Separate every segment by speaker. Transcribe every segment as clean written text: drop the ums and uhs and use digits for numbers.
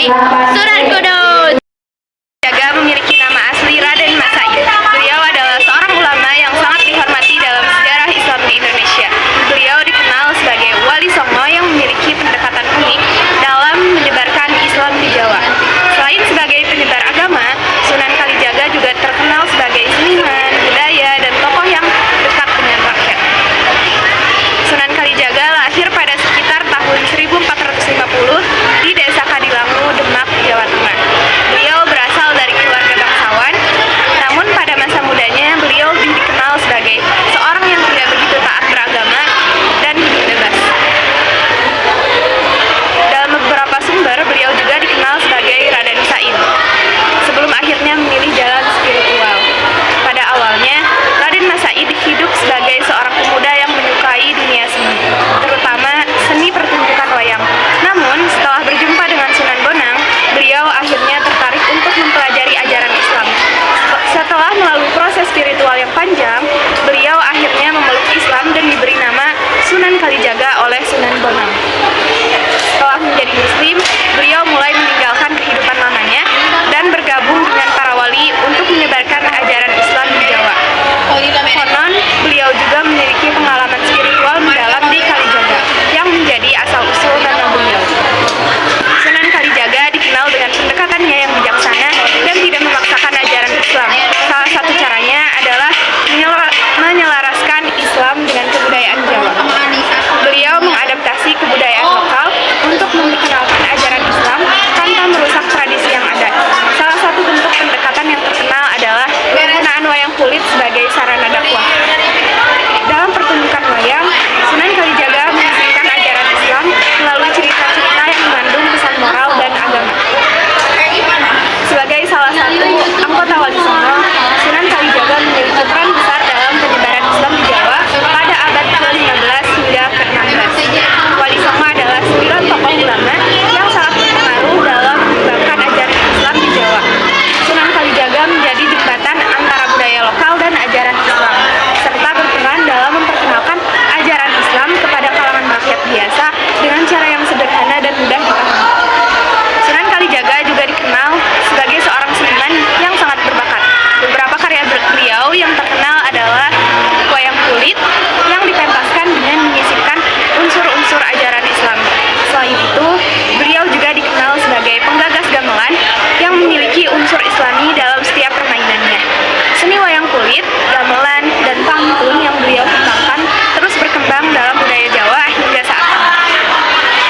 Speaker 1: mengenai Sunan Kudus. Jaga memiliki nama asli Raden Mas Said. Beliau adalah seorang ulama yang sangat dihormati dalam sejarah Islam di Indonesia. Beliau dikenal sebagai Wali Songo yang memiliki pendekatan unik dalam menyebarkan Islam di Jawa. Selain sebagai penyebar agama, Sunan Kalijaga juga terkenal sebagai seniman, budaya, dan tokoh yang dekat dengan rakyat. Sunan Kalijaga lahir pada sekitar tahun 1450 di Desa Kadilangu, Demak, Jawa Tengah. Beliau berasal dari keluarga bangsawan, namun pada masa mudanya beliau lebih dikenal sebagai seorang yang tidak begitu taat beragama dan hidup bebas. Dalam beberapa sumber, beliau juga dikenal sebagai Raden Said, sebelum akhirnya memilih jalan spiritual. Pada awalnya, Raden Mas Said hidup sebagai seorang pemuda yang menyukai dunia seni, terutama seni pertunjukan wayang. Namun, setelah berjumpa dengan Sunan Bonang, beliau akhirnya tertarik untuk mempelajari ajaran Islam. Setelah melalui proses spiritual yang panjang, beliau akhirnya memeluk Islam dan diberi nama Sunan Kalijaga oleh Sunan Bonang. Setelah menjadi Muslim, beliau mulai meninggalkan kehidupan lamanya dan bergabung dengan para wali untuk menyebarkan ajaran Islam di Jawa. Konon, beliau juga memiliki pengalaman spiritual mendalam di Kalijaga, yang menjadi asal-usul nama beliau. Sunan Kalijaga dikenal dengan pendekatannya yang bijaksana dan tidak memaksakan ajaran Islam. Salah satu caranya adalah menyelaraskan Islam dengan kebudayaan Jawa. Beliau mengadaptasi kebudayaan lokal untuk memperkenalkan ajaran Islam tanpa merusak tradisi yang ada. Salah satu bentuk pendekatan yang terkenal adalah penggunaan wayang kulit sebagai sarana dakwah. Dalam pertunjukan wayang, Sunan Kalijaga menyampaikan ajaran Islam melalui cerita-cerita yang mengandung pesan moral dan agama. Sebagai salah satu anggota Wali Songo, Sunan Kalijaga memiliki peran besar dalam penyebaran Islam di Jawa pada abad ke-15 hingga ke-16. Wali Songo adalah 9 tokoh ulama yang sangat berpengaruh dalam mengembangkan ajaran Islam di Jawa. Sunan Kalijaga menjadi jembatan antara budaya lokal dan ajaran Islam, serta berperan dalam memperkenalkan ajaran Islam kepada kalangan rakyat biasa dengan cara yang sederhana dan mudah dipahami. Sunan Kalijaga juga dikenal sebagai seorang seniman yang sangat berbakat. Beberapa karya beliau yang terkenal adalah wayang kulit yang dipentaskan dengan menyisipkan unsur-unsur ajaran Islam. Selain itu, beliau juga dikenal sebagai penggagas gamelan yang memiliki unsur Islami dalam setiap permainannya. Seni wayang kulit, gamelan, dan pantun yang beliau kembangkan terus berkembang dalam budaya Jawa hingga saat ini.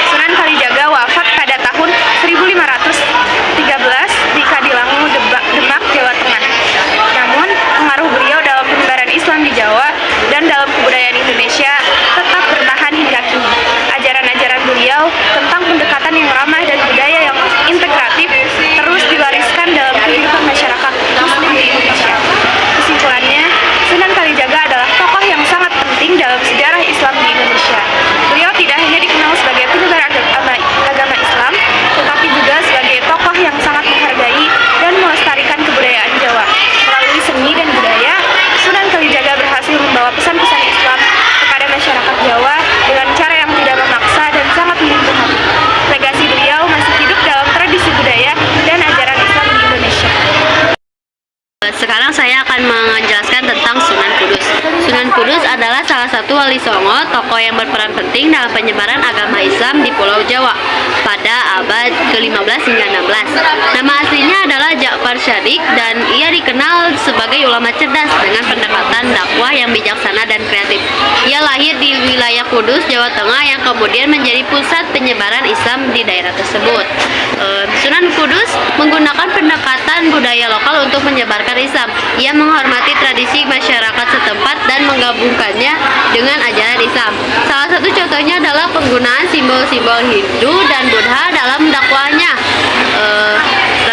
Speaker 1: Sunan Kalijaga wafat pada tahun 1513 di Kadilangu, Demak, Jawa Tengah. Namun, pengaruh beliau dalam penyebaran Islam di Jawa dan dalam kebudayaan Indonesia tetap bertahan hingga kini. Ajaran-ajaran beliau tentang pendekatan yang ramah dan budaya yang integratif terus diwariskan dalam kehidupan masyarakat Muslim di Indonesia. Kesimpulannya, Sunan Kalijaga adalah tokoh yang sangat penting dalam sejarah Islam di Indonesia. Beliau tidak hanya dikenal sebagai penyebar agama Islam, tetapi juga sebagai tokoh yang sangat menghargai dan melestarikan kebudayaan Jawa. Melalui seni dan budaya, Sunan Kalijaga berhasil membawa pesan-pesan Islam kepada masyarakat Jawa dengan cara yang tidak memaksa dan sangat menyentuh hati. Legasi beliau masih hidup dalam tradisi budaya dan ajaran Islam di Indonesia.
Speaker 2: Sekarang saya akan menjelaskan tentang Sunan Kudus. Sunan Kudus adalah salah satu wali songo, tokoh yang berperan penting dalam penyebaran agama Islam di Pulau Jawa pada abad ke-15 hingga 16. Nama aslinya adalah Ja'far Shadiq dan ia dikenal sebagai ulama cerdas dengan pendekatan dakwah yang bijaksana dan kreatif. Ia lahir di wilayah Kudus, Jawa Tengah yang kemudian menjadi pusat penyebaran Islam di daerah tersebut. Sunan Kudus menggunakan pendekatan budaya lokal untuk menyebarkan Islam. Ia menghormati tradisi masyarakat setempat dan menggabungkannya dengan ajaran Islam. Salah satu contohnya adalah penggunaan simbol-simbol Hindu dan Buddha dalam dakwahnya.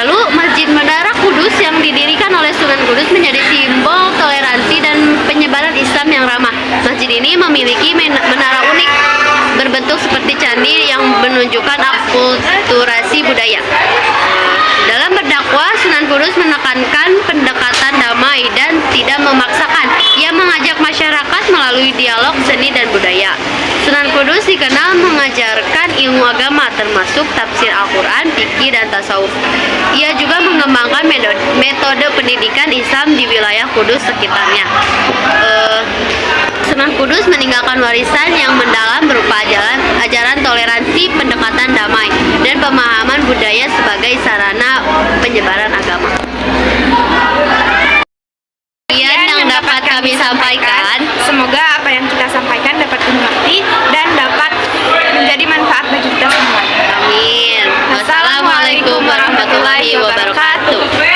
Speaker 2: Lalu Masjid Menara Kudus yang didirikan oleh Sunan Kudus menjadi simbol toleransi dan penyebaran Islam yang ramah. Masjid ini memiliki menara unik berbentuk seperti candi yang menunjukkan akulturasi budaya. Dalam berdakwah, Sunan Kudus menekankan pendekatan damai dan tidak memaksakan. Ia mengajak masyarakat melalui dialog seni dan budaya. Sunan Kudus Kudus dikenal mengajarkan ilmu agama termasuk tafsir Al-Quran, fikih, dan tasawuf. Ia juga mengembangkan metode pendidikan Islam di wilayah Kudus sekitarnya. Sunan Kudus meninggalkan warisan yang mendalam berupa ajaran toleransi, pendekatan damai, dan pemahaman budaya sebagai sarana penyebaran agama. Yang dapat kami sampaikan.
Speaker 1: Semoga apa yang kita sampaikan dapat dimengerti dan dapat menjadi manfaat bagi kita semua.
Speaker 2: Amin. Wassalamualaikum warahmatullahi wabarakatuh.